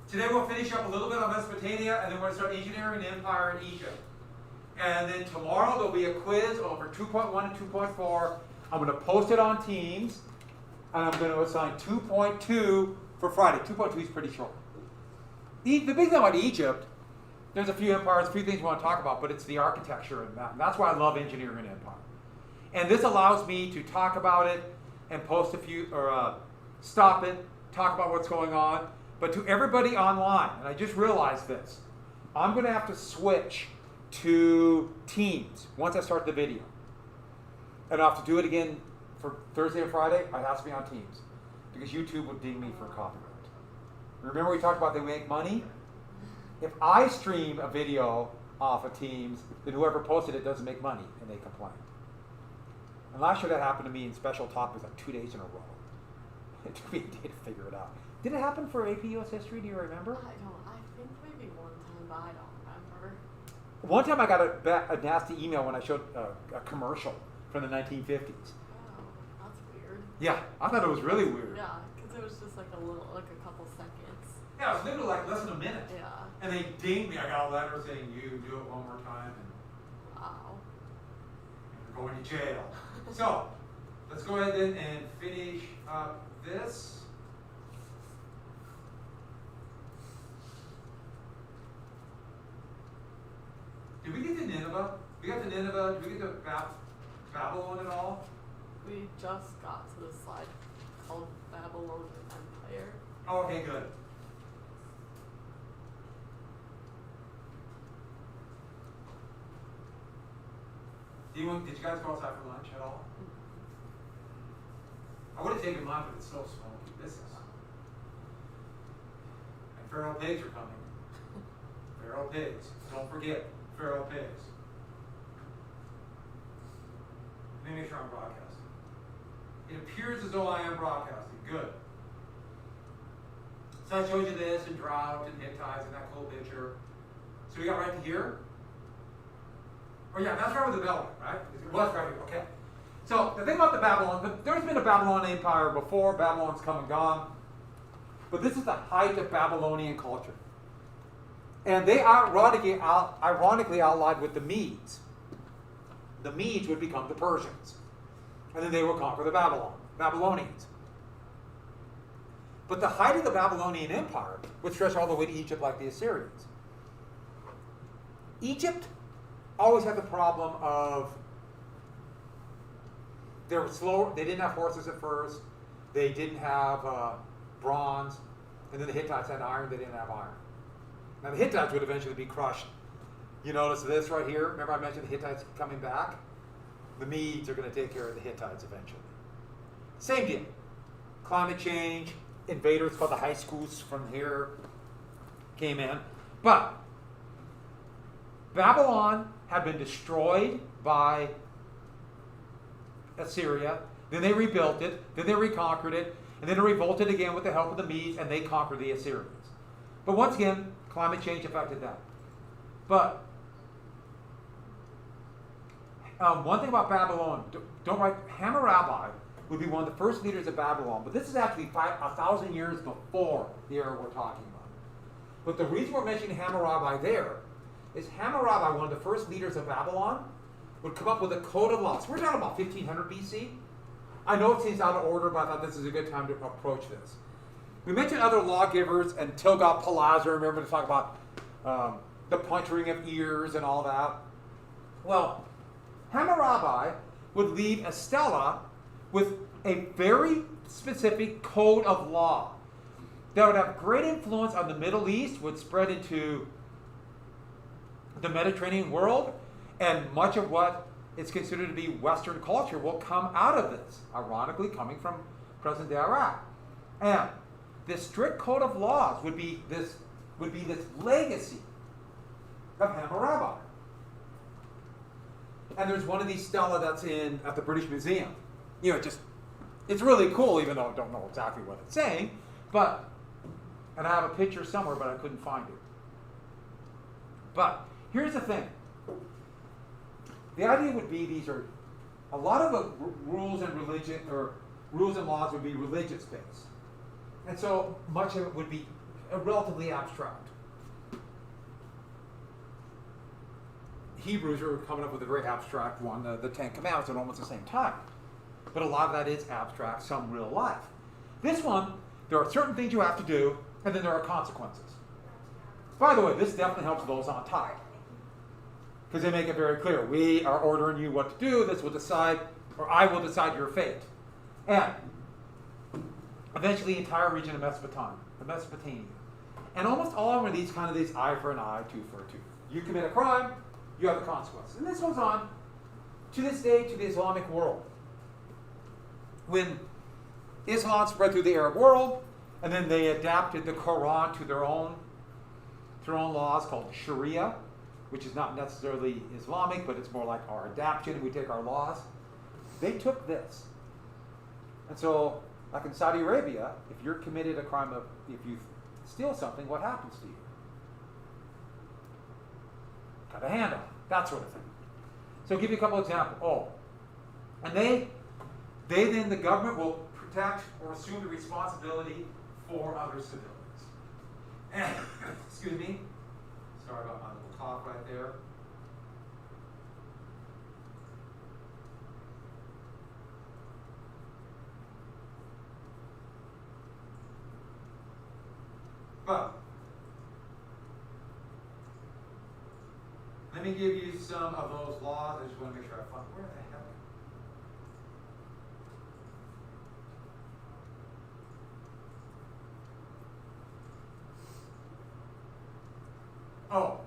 Today we'll finish up a little bit on Mesopotamia, and then we're going to start engineering the empire in Egypt. And then tomorrow there'll be a quiz over 2.1 and 2.4. I'm going to post it on Teams, and I'm going to assign 2.2 for Friday. 2.2 is pretty short. The big thing about Egypt, there's a few empires, a few things we want to talk about, but it's the architecture and that. And that's why I love engineering an empire. And this allows me to talk about it and post a few, or stop it, talk about what's going on. But to everybody online, and I just realized this, I'm going to have to switch to Teams once I start the video. And I'll have to do it again for Thursday and Friday. It has to be on Teams because YouTube would ding me for copyright. Remember we talked about they make money? If I stream a video off of Teams, then whoever posted it doesn't make money, and they complain. And last year that happened to me in special topics like 2 days in a row. It took me a day to figure it out. Did it happen for AP US History? Do you remember? I think maybe one time, but I don't remember. One time I got a nasty email when I showed a commercial from the 1950s. Oh, that's weird. Yeah, I thought it was really weird. Yeah, because it was just like a couple seconds. Yeah, it was literally like less than a minute. Yeah. And they dinged me. I got a letter saying, you do it one more time and Wow. you're going to jail. So, let's go ahead then and finish up this. Did we get to Nineveh? We got to Nineveh. Did we get to Babylon at all? We just got to the slide called Babylonian Empire. Oh, okay, good. Did you guys go outside for lunch at all? I would have taken lunch, but it's so smoky. This is. And feral pigs are coming. Feral pigs. Don't forget, feral pigs. Let me make sure I'm broadcasting. It appears as though I am broadcasting. Good. So I showed you this and drought and Hittites and that cool picture. So we got right to here. Oh yeah, that's right with the bell, right? It was right here, okay. So the thing about the Babylon, there's been a Babylon empire before, Babylon's come and gone. But this is the height of Babylonian culture. And they ironically allied with the Medes. The Medes would become the Persians. And then they would conquer the Babylonians. But the height of the Babylonian Empire would stretch all the way to Egypt like the Assyrians. Egypt always had the problem of they were slow. They didn't have horses at first. They didn't have bronze. And then the Hittites had iron. They didn't have iron. Now the Hittites would eventually be crushed. You notice this right here? Remember I mentioned the Hittites coming back? The Medes are going to take care of the Hittites eventually. Same deal. Climate change, invaders called the high schools from here came in. But Babylon had been destroyed by Assyria. Then they rebuilt it. Then they reconquered it. And then they revolted again with the help of the Medes, and they conquered the Assyrians. But once again, climate change affected that. But one thing about Babylon, don't write, Hammurabi would be one of the first leaders of Babylon, but this is actually 1,000 years before the era we're talking about. But the reason we're mentioning Hammurabi there is Hammurabi, one of the first leaders of Babylon, would come up with a code of laws. We're talking about 1500 BC. I know it seems out of order, but I thought this is a good time to approach this. We mentioned other lawgivers and Tilgat-Pileser, remember to talk about the puncturing of ears and all that. Well, Hammurabi would leave a stela with a very specific code of law that would have great influence on the Middle East, would spread into the Mediterranean world, and much of what is considered to be Western culture will come out of this, ironically coming from present-day Iraq. And this strict code of laws would be this legacy of Hammurabi. And there's one of these stela that's at the British Museum. You know, it's really cool, even though I don't know exactly what it's saying. And I have a picture somewhere, but I couldn't find it. But here's the thing. The idea would be these are a lot of the rules and religion or rules and laws would be religious based, and so much of it would be relatively abstract. Hebrews are coming up with a very abstract one, the Ten Commandments, at almost the same time. But a lot of that is abstract, some real life. This one, there are certain things you have to do, and then there are consequences. By the way, this definitely helps those on top, because they make it very clear. We are ordering you what to do. This will decide, or I will decide your fate. And eventually the entire region of Mesopotamia. And almost all of these eye for an eye, tooth for a tooth. You commit a crime, you have the consequences. And this goes on to this day to the Islamic world. When Islam spread through the Arab world, and then they adapted the Quran to their own laws called Sharia, which is not necessarily Islamic, but it's more like our adaptation. We take our laws. They took this. And so, like in Saudi Arabia, if you're committed a crime if you steal something, what happens to you? Cut a hand off, that sort of thing. So I'll give you a couple examples. And then the government will protect or assume the responsibility for other civilians. And, excuse me, sorry about my little cough right there. But let me give you some of those laws. I just want to make sure I find where the heck. Oh.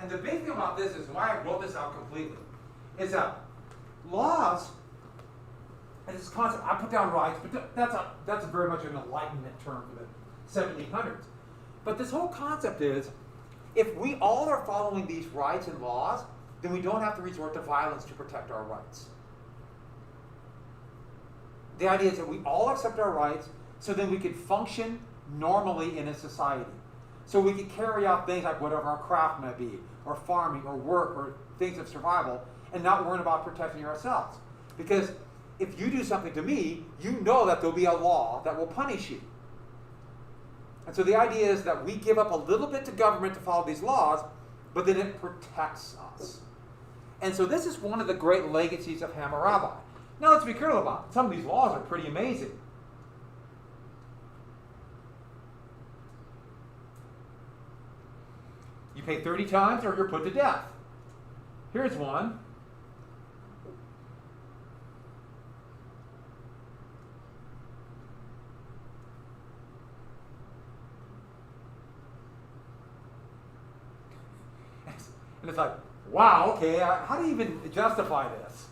And the big thing about this is why I wrote this out completely. Is that laws, and this concept, I put down rights, but that's very much an Enlightenment term for the 1700s. But this whole concept is, if we all are following these rights and laws, then we don't have to resort to violence to protect our rights. The idea is that we all accept our rights, so then we can function normally in a society. So we can carry out things like whatever our craft may be, or farming, or work, or things of survival, and not worrying about protecting ourselves. Because if you do something to me, you know that there'll be a law that will punish you. And so the idea is that we give up a little bit to government to follow these laws, but then it protects us. And so this is one of the great legacies of Hammurabi. Now let's be careful about it. Some of these laws are pretty amazing. You pay 30 times or you're put to death. Here's one. And it's like, wow, okay, how do you even justify this?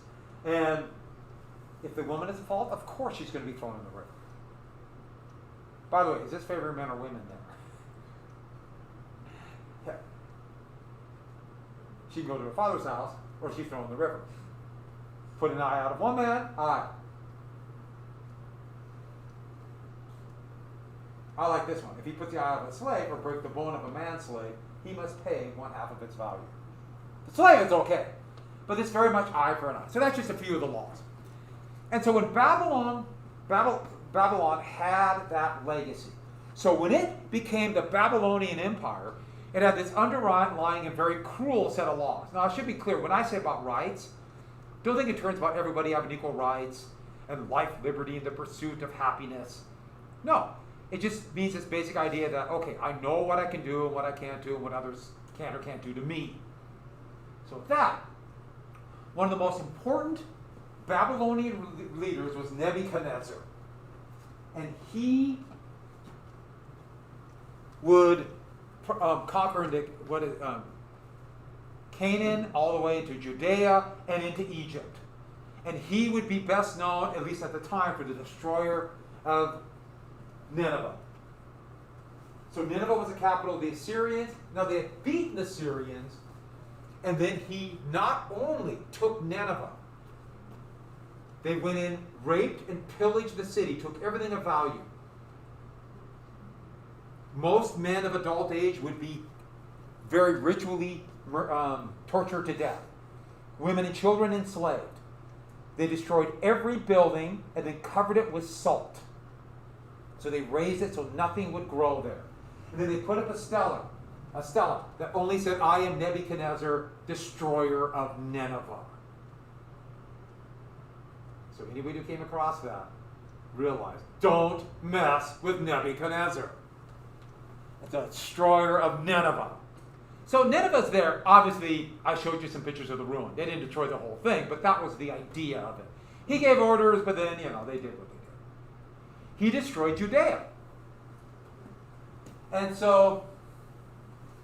And if the woman is at fault, of course she's going to be thrown in the river. By the way, is this favoring men or women there? Yeah. She can go to her father's house, or she's thrown in the river. Put an eye out of one man, eye. I like this one. If he puts the eye out of a slave, or break the bone of a man's slave, he must pay 1/2 of its value. The slave is okay, but it's very much eye for an eye. So that's just a few of the laws. And so when Babylon had that legacy. So when it became the Babylonian Empire, it had this underlying and very cruel set of laws. Now, I should be clear, when I say about rights, don't think in terms about everybody having equal rights and life, liberty, and the pursuit of happiness. No, it just means this basic idea that, okay, I know what I can do and what I can't do and what others can or can't do to me. So with that, one of the most important Babylonian leaders was Nebuchadnezzar. And he would conquer Canaan all the way into Judea and into Egypt. And he would be best known, at least at the time, for the destroyer of Nineveh. So Nineveh was the capital of the Assyrians. Now they had beaten the Assyrians, and then he not only took Nineveh, they went in, raped and pillaged the city, took everything of value. Most men of adult age would be very ritually tortured to death. Women and children enslaved. They destroyed every building and then covered it with salt. So they raised it so nothing would grow there. And then they put up a stela that only said, I am Nebuchadnezzar, destroyer of Nineveh. So anybody who came across that realized, don't mess with Nebuchadnezzar, the destroyer of Nineveh. So Nineveh's there. Obviously, I showed you some pictures of the ruin. They didn't destroy the whole thing, but that was the idea of it. He gave orders, but then, they did what they did. He destroyed Judea. And so,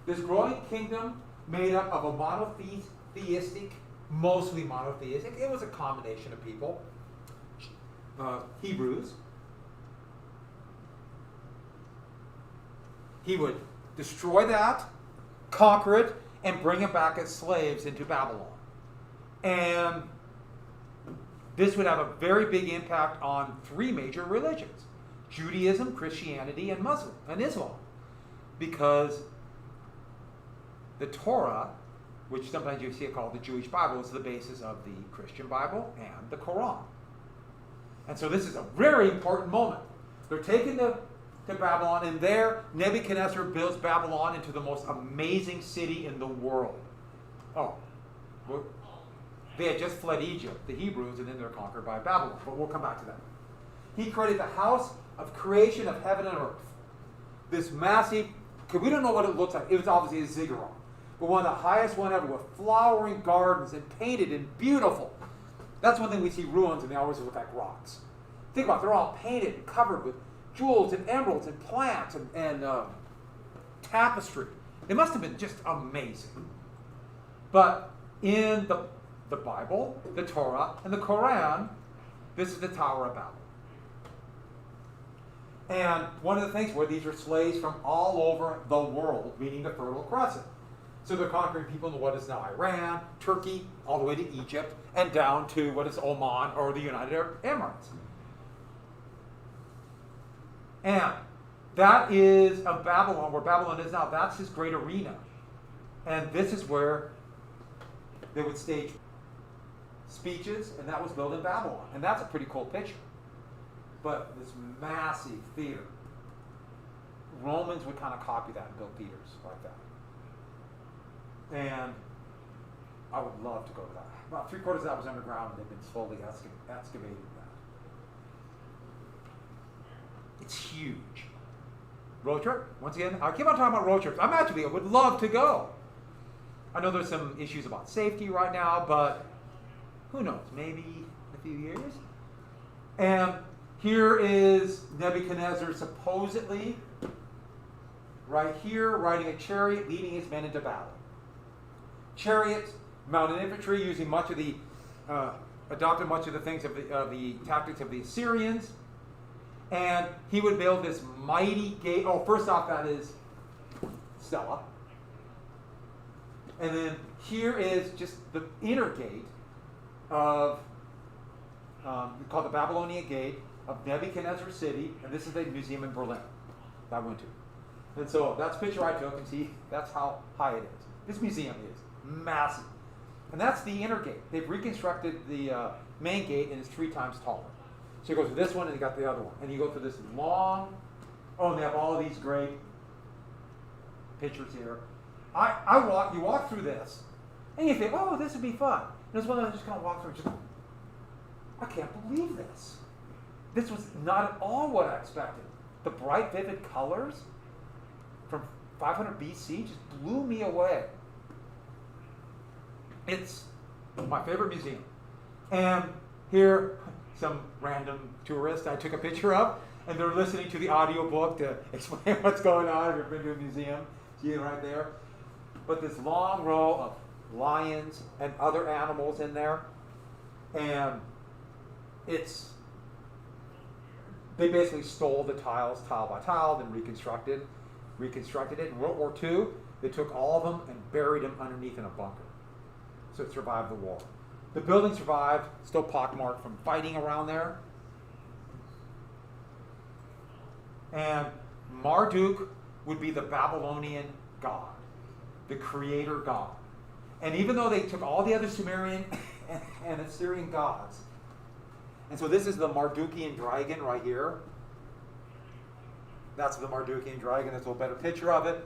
this growing kingdom made up of a monotheistic, mostly monotheistic, it was a combination of people, Hebrews. He would destroy that, conquer it, and bring it back as slaves into Babylon. And this would have a very big impact on three major religions: Judaism, Christianity, and Islam. Because the Torah, which sometimes you see it called the Jewish Bible, is the basis of the Christian Bible and the Quran. And so this is a very important moment. They're taken to Babylon, and there Nebuchadnezzar builds Babylon into the most amazing city in the world. They had just fled Egypt, the Hebrews, and then they're conquered by Babylon. But we'll come back to that. He created the house of creation of heaven and earth. This massive, because we don't know what it looks like. It was obviously a ziggurat. But one of the highest one ever, with flowering gardens and painted and beautiful. That's one thing we see ruins and they always look like rocks. Think about it, they're all painted and covered with jewels and emeralds and plants and tapestry. It must have been just amazing. But in the Bible, the Torah, and the Quran, this is the Tower of Babel. And one of the things where these are slaves from all over the world, meaning the Fertile Crescent. So they're conquering people in what is now Iran, Turkey, all the way to Egypt, and down to what is Oman or the United Arab Emirates. And that is a Babylon, where Babylon is now. That's his great arena. And this is where they would stage speeches, and that was built in Babylon. And that's a pretty cool picture. But this massive theater. Romans would kind of copy that and build theaters like that. And I would love to go to that. About 3/4 of that was underground, and they've been slowly excavating that. It's huge. Road trip? Once again, I keep on talking about road trips. I would love to go. I know there's some issues about safety right now, but who knows? Maybe in a few years. And here is Nebuchadnezzar supposedly right here riding a chariot leading his men into battle. Chariots, mounted infantry, using much of the adopted much of the things of the tactics of the Assyrians. And he would build this mighty gate. Oh, first off, that is Stella. And then here is just the inner gate of, called the Babylonian Gate of Nebuchadnezzar City. And this is the museum in Berlin that I went to. And so that's a picture I took, and see, that's how high it is. This museum is massive. And that's the inner gate. They've reconstructed the main gate, and it's 3 times taller. So you go through this one, and you got the other one. And you go through this long, and they have all of these great pictures here. You walk through this, and you think, oh, this would be fun. And there's one that I just kind of walk through, I can't believe this. This was not at all what I expected. The bright, vivid colors from 500 BC just blew me away. It's my favorite museum. And here, some random tourist I took a picture of, and they're listening to the audiobook to explain what's going on. If you've been to a museum, see it right there. But this long row of lions and other animals in there, and they basically stole the tiles, tile by tile, then reconstructed it. In World War II, they took all of them and buried them underneath in a bunker. So it survived the war. The building survived, still pockmarked from fighting around there. And Marduk would be the Babylonian god, the creator god. And even though they took all the other Sumerian and Assyrian gods, and so this is the Mardukian dragon right here. That's the Mardukian dragon. There's a little better picture of it.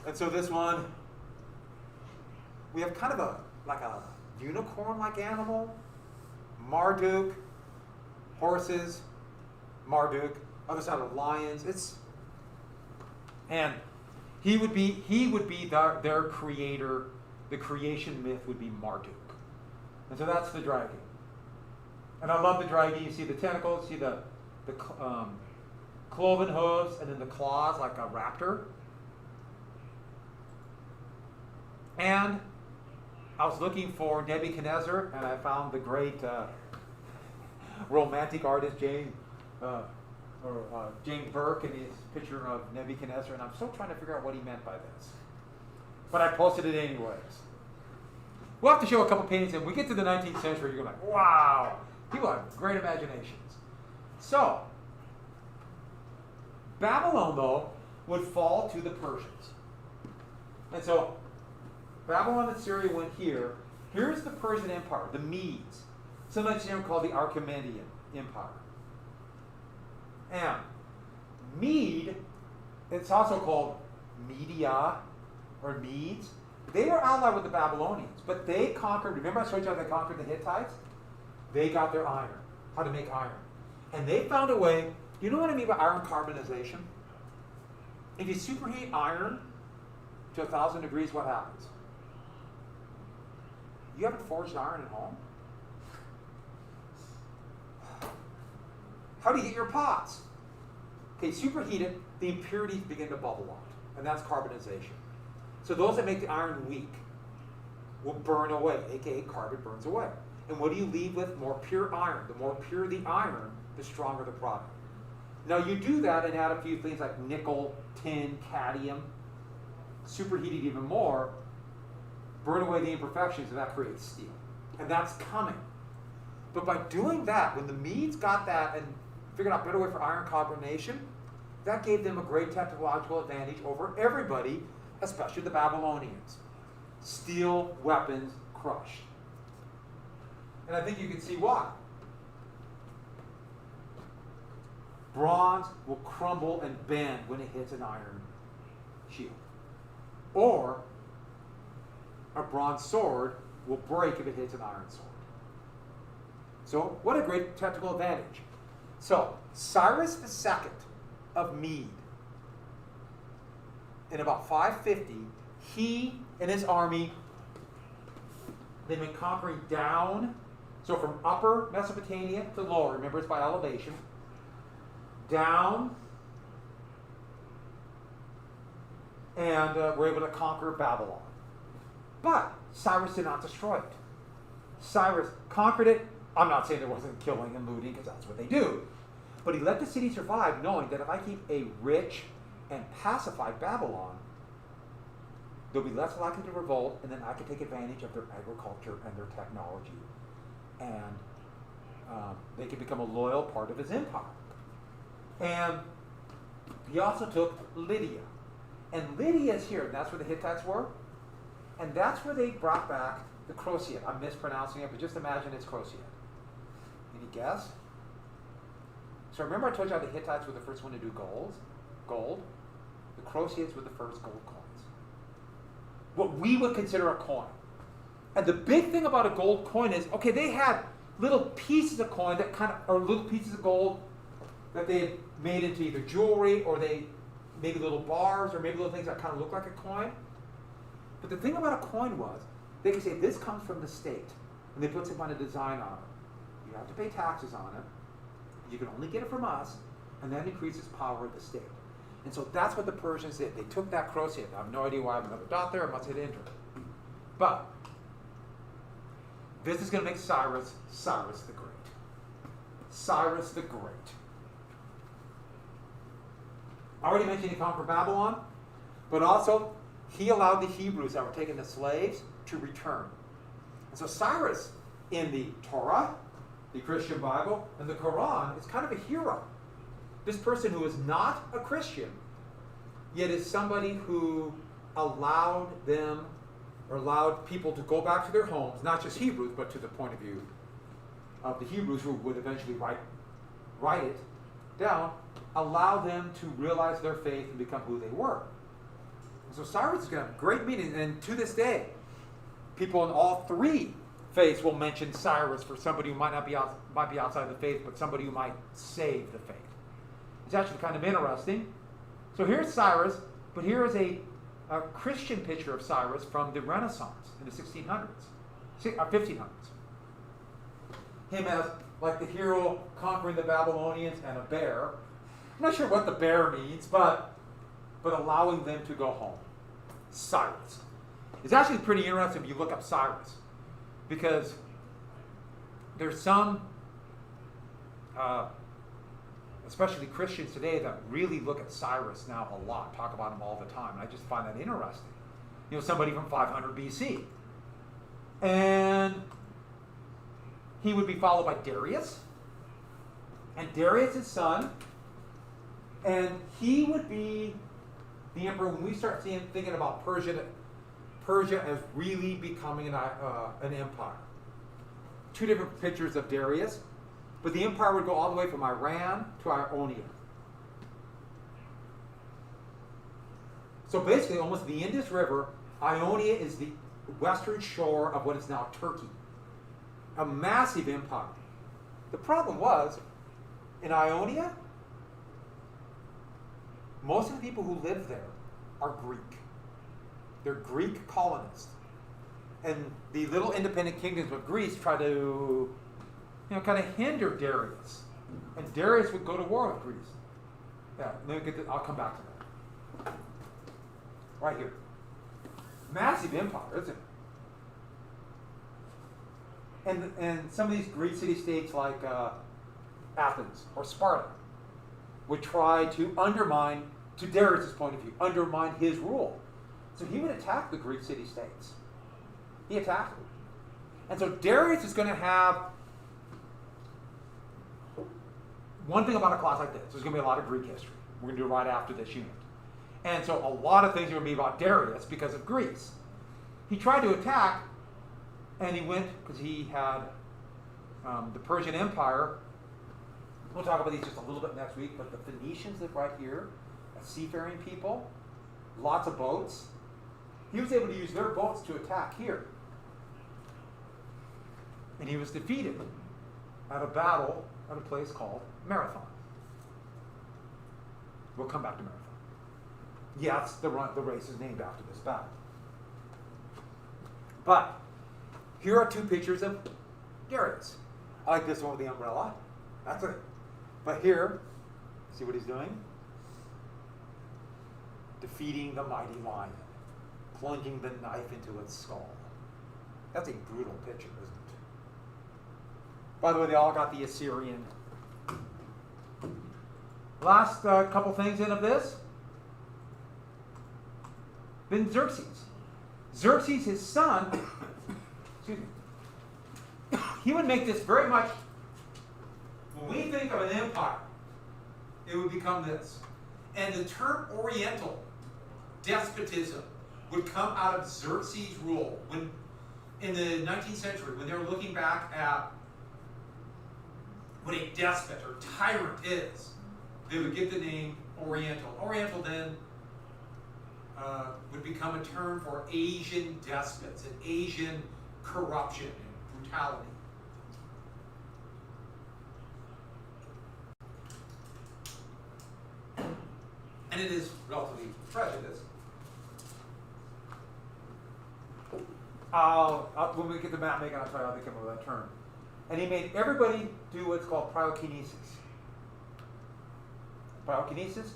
And so this one, we have kind of a unicorn-like animal. Marduk, horses, Marduk, other side of lions. And he would be their creator. The creation myth would be Marduk. And so that's the dragon. And I love the dragon. You see the tentacles, you see the cloven hooves, and then the claws like a raptor. And I was looking for Nebuchadnezzar, and I found the great romantic artist James Burke and his picture of Nebuchadnezzar, and I'm still trying to figure out what he meant by this. But I posted it anyways. We'll have to show a couple paintings, and we get to the 19th century, you're like, wow, people have great imaginations. So, Babylon, though, would fall to the Persians. And so, Babylon and Syria went here. Here's the Persian Empire, the Medes. Sometimes they're called the Achaemenid Empire. And Mede, it's also called Media or Medes. They were allied with the Babylonians, but they conquered, remember I showed you how they conquered the Hittites? They got their iron, how to make iron. And they found a way, you know what I mean by iron carbonization? If you superheat iron to 1,000 degrees, what happens? You haven't forged iron at home? How do you get your pots? Okay, superheat it, the impurities begin to bubble out, and that's carbonization. So those that make the iron weak will burn away, aka carbon burns away. And what do you leave with? More pure iron. The more pure the iron, the stronger the product. Now you do that and add a few things like nickel, tin, cadmium, superheat it even more, burn away the imperfections, and that creates steel. And that's coming. But by doing that, when the Medes got that and figured out a better way for iron carbonation, that gave them a great technological advantage over everybody, especially the Babylonians. Steel weapons crushed. And I think you can see why. Bronze will crumble and bend when it hits an iron shield. Or a bronze sword will break if it hits an iron sword. So what a great technical advantage. So Cyrus II of Mede, in about 550, he and his army, they've been conquering down, so from upper Mesopotamia to lower, remember it's by elevation, down, and were able to conquer Babylon. But Cyrus did not destroy it. Cyrus conquered it. I'm not saying there wasn't killing and looting, because that's what they do. But he let the city survive, knowing that if I keep a rich and pacified Babylon, they'll be less likely to revolt, and then I can take advantage of their agriculture and their technology. And they can become a loyal part of his empire. And he also took Lydia. And Lydia is here, and that's where the Hittites were. And that's where they brought back the Crozier. I'm mispronouncing it, but just imagine it's Crozier. Any guess? So remember I told you how the Hittites were the first one to do gold? The Croziers were the first gold coins. What we would consider a coin. And the big thing about a gold coin is, okay, they had little pieces of coin that or little pieces of gold that they had made into either jewelry, or they maybe little bars, or maybe little things that kind of look like a coin. But the thing about a coin was, they could say, this comes from the state. And they put some kind of design on it. You have to pay taxes on it. You can only get it from us, and that increases power of the state. And so that's what the Persians did. They took that crochet. I have no idea why I have another dot there. I must hit enter. But this is going to make Cyrus the Great. Cyrus the Great. I already mentioned he conquered Babylon, but also he allowed the Hebrews that were taken as slaves to return. And so Cyrus, in the Torah, the Christian Bible, and the Quran, is kind of a hero. This person who is not a Christian, yet is somebody who allowed people to go back to their homes, not just Hebrews, but to the point of view of the Hebrews who would eventually write it, down, allow them to realize their faith and become who they were. So Cyrus is going to have great meaning, and to this day, people in all three faiths will mention Cyrus for somebody who might be outside the faith, but somebody who might save the faith. It's actually kind of interesting. So here's Cyrus, but here is a Christian picture of Cyrus from the Renaissance in the 1600s, 1500s. Him as like the hero conquering the Babylonians and a bear. I'm not sure what the bear means, but allowing them to go home. Cyrus. It's actually pretty interesting if you look up Cyrus, because there's some, especially Christians today, that really look at Cyrus now a lot, talk about him all the time, and I just find that interesting. You know, somebody from 500 BC. And he would be followed by Darius, and Darius' his son, and he would be the emperor when we start thinking about Persia as really becoming an empire. Two different pictures of Darius, but the empire would go all the way from Iran to Ionia. So basically, almost the Indus River, Ionia is the western shore of what is now Turkey. A massive empire. The problem was, in Ionia, most of the people who live there are Greek. They're Greek colonists. And the little independent kingdoms of Greece try to, kind of hinder Darius. And Darius would go to war with Greece. Yeah, I'll come back to that. Right here. Massive empire, isn't it? And some of these Greek city-states like Athens or Sparta would try to undermine, to Darius' point of view, undermine his rule. So he would attack the Greek city-states. He attacked them. And so Darius is going to have one thing about a class like this. There's going to be a lot of Greek history. We're going to do it right after this unit. And so a lot of things are going to be about Darius because of Greece. He tried to attack, and he went, because he had the Persian Empire. We'll talk about these just a little bit next week, but the Phoenicians live right here, a seafaring people, lots of boats. He was able to use their boats to attack here. And he was defeated at a battle at a place called Marathon. We'll come back to Marathon. Yes, the race is named after this battle. But here are two pictures of Darius. I like this one with the umbrella. That's it. But here, see what he's doing? Defeating the mighty lion, plunging the knife into its skull. That's a brutal picture, isn't it? By the way, they all got the Assyrian. Last couple things in of this. Then Xerxes. Xerxes, his son, excuse me, he would make this very much, when we think of an empire, it would become this. And the term Oriental despotism would come out of Xerxes' rule. When, in the 19th century, when they were looking back at what a despot or tyrant is, they would get the name Oriental. Oriental then would become a term for Asian despots and Asian corruption and brutality. And it is relatively prejudice. When we get the map making, I'll tell you how they come up with that term. And he made everybody do what's called cryokinesis. Cryokinesis,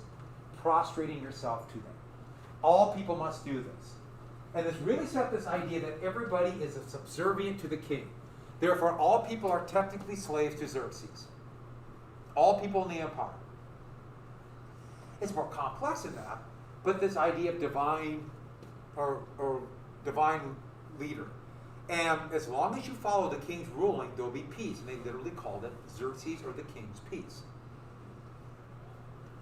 prostrating yourself to them. All people must do this. And this really set this idea that everybody is subservient to the king. Therefore, all people are technically slaves to Xerxes. All people in the empire. It's more complex than that, but this idea of divine or divine leader. And as long as you follow the king's ruling, there will be peace. And they literally called it Xerxes or the king's peace.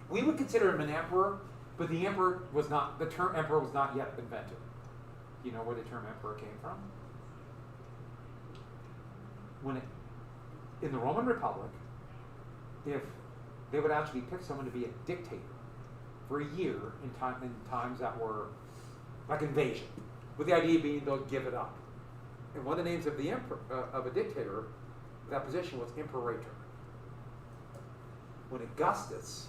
We would consider him an emperor, but the emperor was not, the term emperor was not yet invented. Do you know where the term emperor came from? In the Roman Republic, if they would actually pick someone to be a dictator for a year in times that were like invasion, with the idea being they'll give it up. And one of the names of the of a dictator, that position was imperator. When Augustus,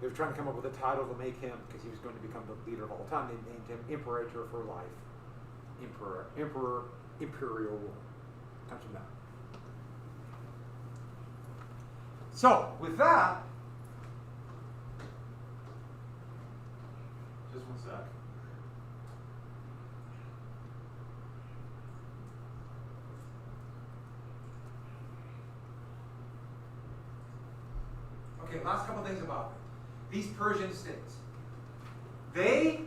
they were trying to come up with a title to make him, because he was going to become the leader of all time, they named him imperator for life. Emperor, imperial rule. Comes from that. So, with that, just one sec. Okay, last couple things about it. These Persian states. They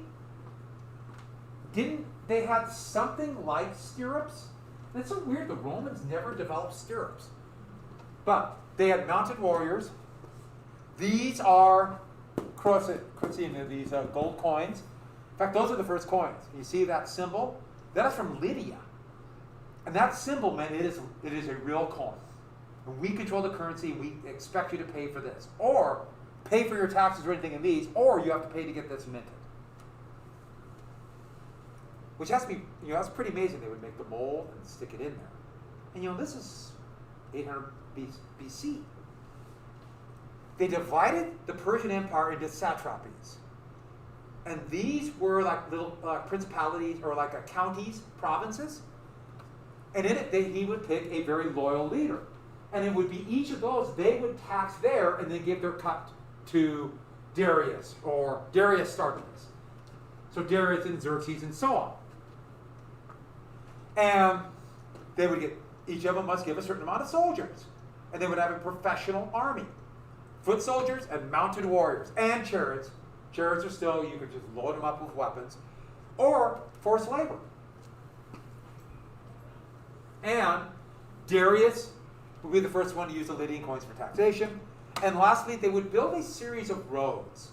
had something like stirrups. And it's so weird, the Romans never developed stirrups. But they had mounted warriors. These are these gold coins. In fact, those are the first coins. You see that symbol? That is from Lydia. And that symbol meant it is a real coin. And we control the currency, we expect you to pay for this. Or pay for your taxes or anything in these, or you have to pay to get this minted. Which has to be, that's pretty amazing. They would make the mold and stick it in there. And this is 800 BC. They divided the Persian Empire into satrapies. And these were like little principalities or like counties, provinces. And in it, he would pick a very loyal leader. And it would be each of those, they would tax there and then give their cut to Darius, or Darius started this. So Darius and Xerxes and so on. And they would get, each of them must give a certain amount of soldiers. And they would have a professional army. Foot soldiers and mounted warriors and chariots. Chariots are still, you could just load them up with weapons. Or forced labor. And Darius would be the first one to use the Lydian coins for taxation. And lastly, they would build a series of roads.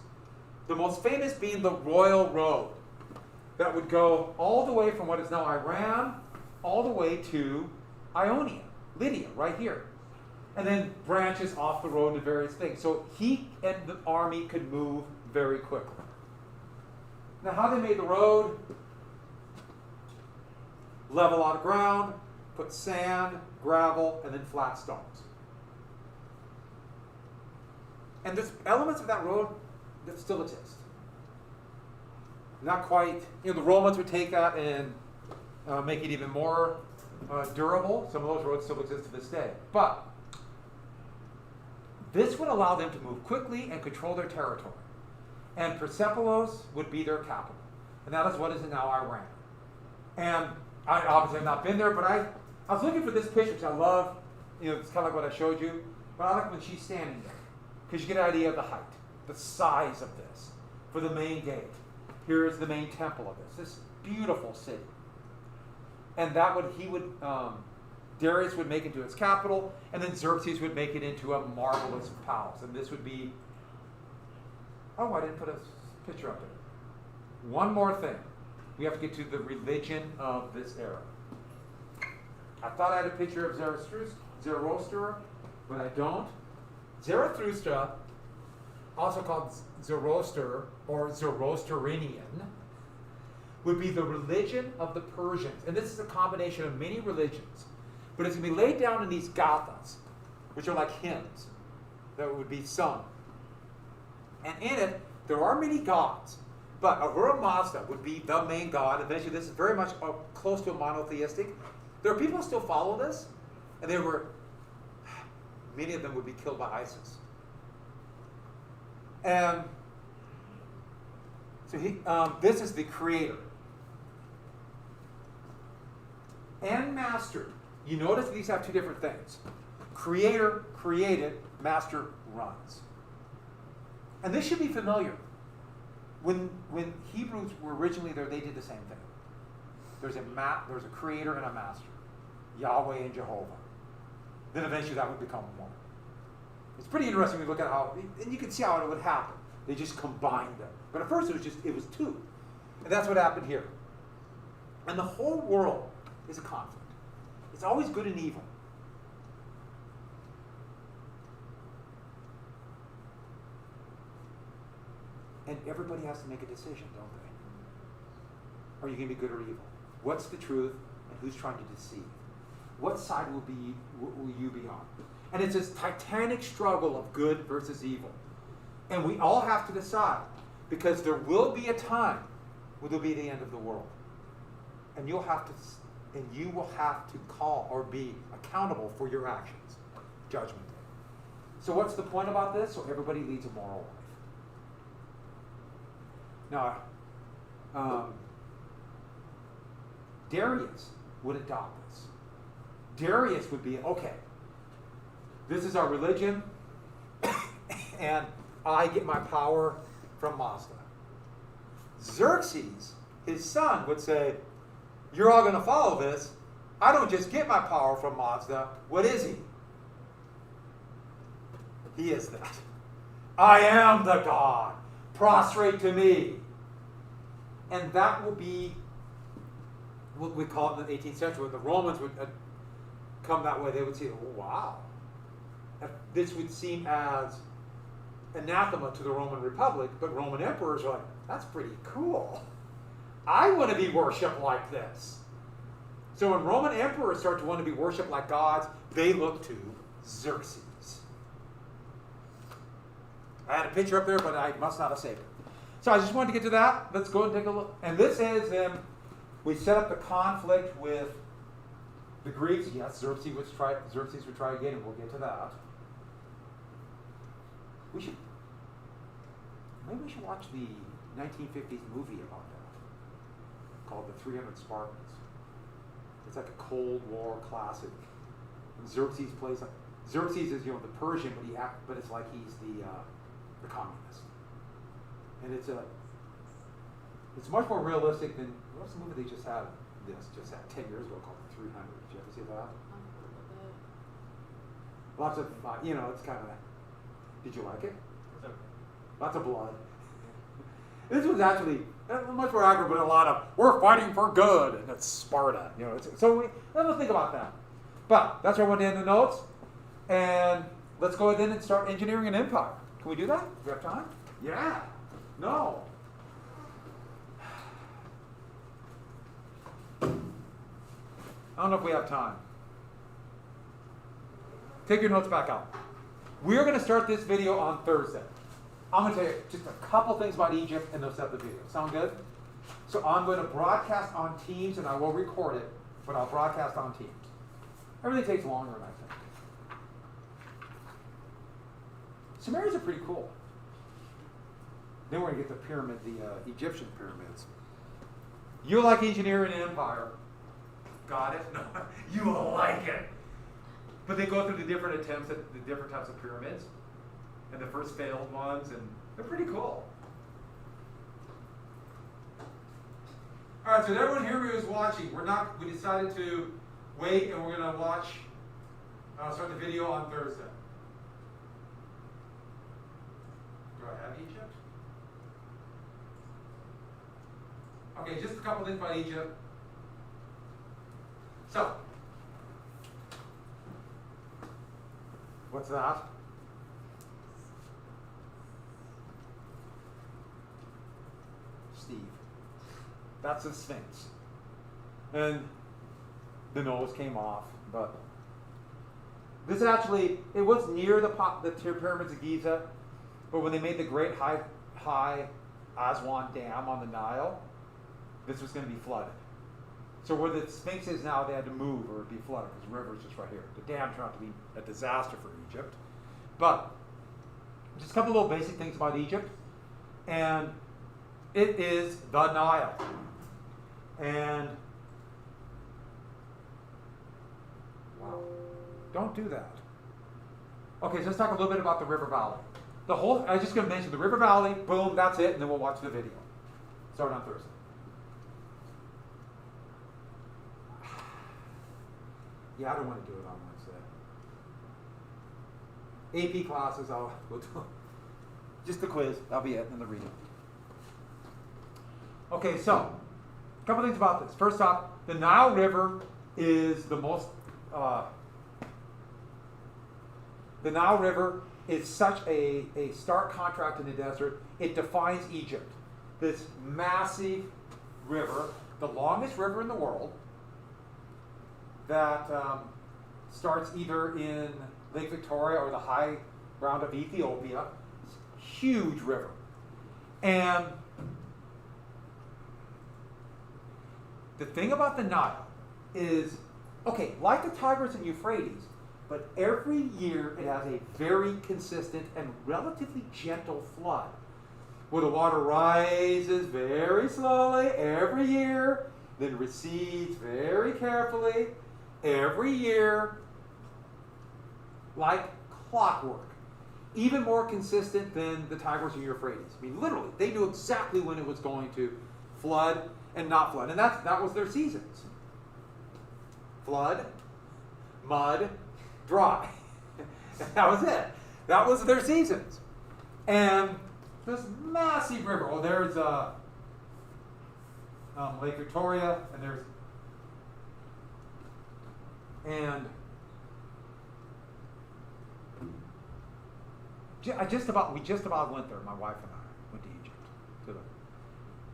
The most famous being the Royal Road. That would go all the way from what is now Iran, all the way to Ionia, Lydia, right here. And then branches off the road to various things. So he and the army could move very quickly. Now how they made the road? Level out of ground, put sand, gravel, and then flat stones. And there's elements of that road that still exist. Not quite, the Romans would take that and make it even more durable. Some of those roads still exist to this day. But this would allow them to move quickly and control their territory. And Persepolis would be their capital. And that is what is now Iran. And I obviously have not been there, but I was looking for this picture, which I love. It's kind of like what I showed you. But I like when she's standing there. Because you get an idea of the height, the size of this, for the main gate. Here is the main temple of this beautiful city. And Darius would make it into its capital, and then Xerxes would make it into a marvelous palace. And this would be, I didn't put a picture up there. One more thing. We have to get to the religion of this era. I thought I had a picture of Zoroaster, but I don't. Zarathustra, also called Zoroaster or Zoroastrian, would be the religion of the Persians. And this is a combination of many religions. But it's going to be laid down in these gathas, which are like hymns that would be sung. And in it, there are many gods. But Ahura Mazda would be the main god. Eventually, this is very much close to a monotheistic. There are people who still follow this. And many of them would be killed by ISIS. And so this is the creator. And master. You notice these have two different things. Creator created, master runs. And this should be familiar. When Hebrews were originally there, they did the same thing. There's a creator and a master. Yahweh and Jehovah. Then eventually that would become one. It's pretty interesting when you look at how, and you can see how it would happen. They just combined them. But at first it was two. And that's what happened here. And the whole world is a conflict. It's always good and evil. And everybody has to make a decision, don't they? Are you going to be good or evil? What's the truth, and who's trying to deceive? What side will you be on? And it's this titanic struggle of good versus evil. And we all have to decide, because there will be a time where there'll be the end of the world. And you will have to call or be accountable for your actions. Judgment Day. So what's the point about this? So everybody leads a moral life. Now, Darius would adopt this. Darius would be, okay, this is our religion, and I get my power from Mazda. Xerxes, his son, would say, you're all going to follow this. I don't just get my power from Mazda. What is he? He is that. I am the God. Prostrate to me. And that will be what we call it in the 18th century. When the Romans would come that way, they would say, oh, wow. This would seem as anathema to the Roman Republic, but Roman emperors are like, that's pretty cool. I want to be worshipped like this. So when Roman emperors start to want to be worshipped like gods, they look to Xerxes. I had a picture up there, but I must not have saved it. So I just wanted to get to that. Let's go and take a look. And this is him. We set up the conflict with the Greeks. Yes, Xerxes would try again, and we'll get to that. Maybe we should watch the 1950s movie about that, called The 300 Spartans. It's like a Cold War classic. And Xerxes plays like, Xerxes is, the Persian, but it's like he's the communist. And it's much more realistic than, what's the movie they just had 10 years ago called The 300? Did you ever see that? Lots of, it's kind of, did you like it? Lots of blood. This was actually much more accurate, but a lot of, we're fighting for good, and it's Sparta. So let's think about that. But that's where I want to end the notes. And let's go ahead and start engineering an empire. Can we do that? Do we have time? Yeah. No. I don't know if we have time. Take your notes back out. We're going to start this video on Thursday. I'm going to tell you just a couple things about Egypt, and they'll set the video. Sound good? So I'm going to broadcast on Teams, and I will record it, but I'll broadcast on Teams. Everything takes longer than I think. Some areas are pretty cool. Then we're going to get the pyramid, the Egyptian pyramids. You like engineering an empire. Got it? No, you will like it. But they go through the different attempts at the different types of pyramids. And the first failed ones, and they're pretty cool. All right, so everyone here who is watching, we decided to wait, and we're going to watch, start the video on Thursday. Do I have Egypt? Okay, just a couple things about Egypt. So, what's that? Steve. That's the Sphinx. And the nose came off, but this actually, it was near the pyramids of Giza, but when they made the great high Aswan Dam on the Nile, this was going to be flooded. So where the Sphinx is now, they had to move or it'd be flooded because the river is just right here. The dam turned out to be a disaster for Egypt. But just a couple little basic things about Egypt. And it is the Nile. And wow, don't do that. Okay, so let's talk a little bit about the river valley. I was just going to mention the river valley, boom, that's it, and then we'll watch the video. Start on Thursday. Yeah, I don't want to do it on Wednesday. AP classes, we'll do just the quiz, that'll be it, and the reading. Okay, so, a couple things about this. First off, the Nile River is the Nile River is such a stark contrast in the desert. It defines Egypt. This massive river, the longest river in the world, that starts either in Lake Victoria or the high ground of Ethiopia. It's a huge river. And the thing about the Nile is, okay, like the Tigris and Euphrates, but every year it has a very consistent and relatively gentle flood, where the water rises very slowly every year, then recedes very carefully every year, like clockwork. Even more consistent than the Tigris or Euphrates. I mean, literally, they knew exactly when it was going to flood and not flood. And that was their seasons. Flood, mud, dry. That was it. That was their seasons. And this massive river. Well, there's Lake Victoria, and we just about went there. My wife and I went to Egypt.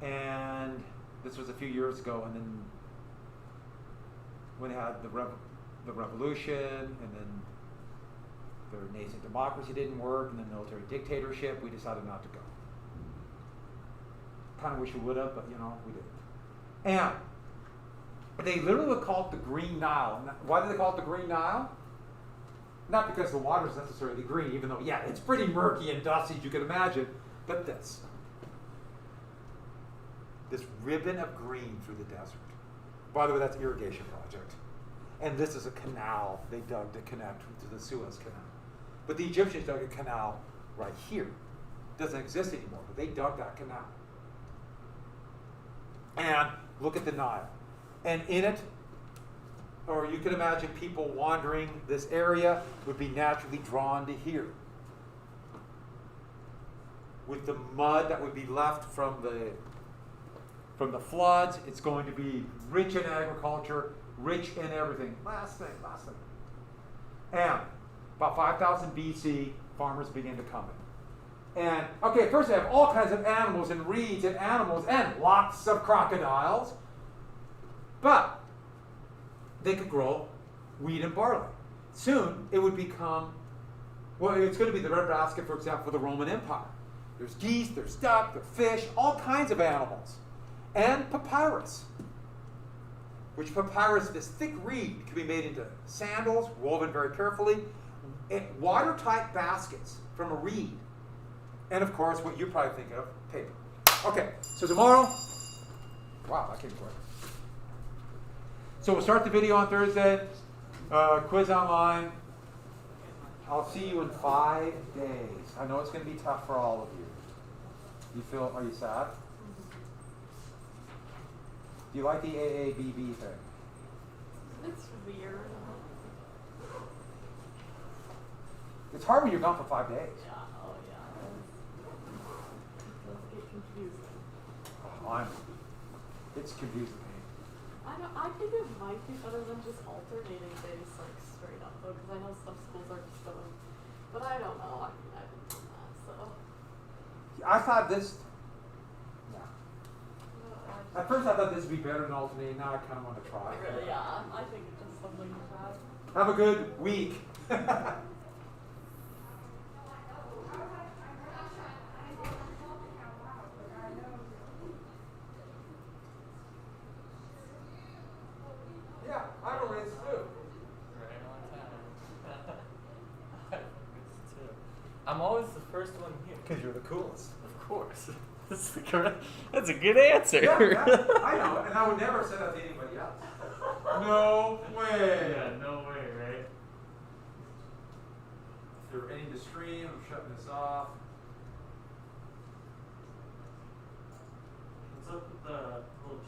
And this was a few years ago, and then when they had the revolution, and then their nascent democracy didn't work, and then military dictatorship, we decided not to go. Kind of wish we would have, but we didn't. And they literally would call it the Green Nile. And why do they call it the Green Nile? Not because the water is necessarily green, even though, yeah, it's pretty murky and dusty, as you can imagine, but this ribbon of green through the desert. By the way, that's an irrigation project. And this is a canal they dug to connect to the Suez Canal. But the Egyptians dug a canal right here. It doesn't exist anymore, but they dug that canal. And look at the Nile. And in it, or you can imagine people wandering this area would be naturally drawn to here. With the mud that would be left from the floods, it's going to be rich in agriculture, rich in everything. Last thing. And about 5,000 BC, farmers begin to come in. And, okay, first they have all kinds of animals and reeds and animals and lots of crocodiles. But they could grow wheat and barley. Soon, it would become, it's going to be the breadbasket, for example, for the Roman Empire. There's geese, there's duck, there's fish, all kinds of animals. And papyrus, which papyrus, this thick reed, can be made into sandals, woven very carefully, watertight baskets from a reed. And of course, what you probably think of, paper. Okay, so tomorrow, wow, that came quick. So we'll start the video on Thursday, quiz online. I'll see you in 5 days. I know it's going to be tough for all of you. Are you sad? Do you like the AABB thing? It's weird. It's hard when you're gone for 5 days. Yeah, oh yeah. It does get confusing. It's confusing me. I think it might be better than just alternating days, like straight up though, because I know some schools are just going, but I don't know. I mean, I haven't done that, so. I thought this. At first I thought this would be better than alternating. Now I kind of want to try. Really, yeah. I think it's just something to try. Have a good week. Yeah, I have a race too. Right on time. I'm always the first one here. Because you're the coolest. Of course. That's a good answer. Yeah, I know, and I would never say that to anybody else. No way. Yeah, no way, right? If you're ending the stream, I'm shutting this off. What's up with the little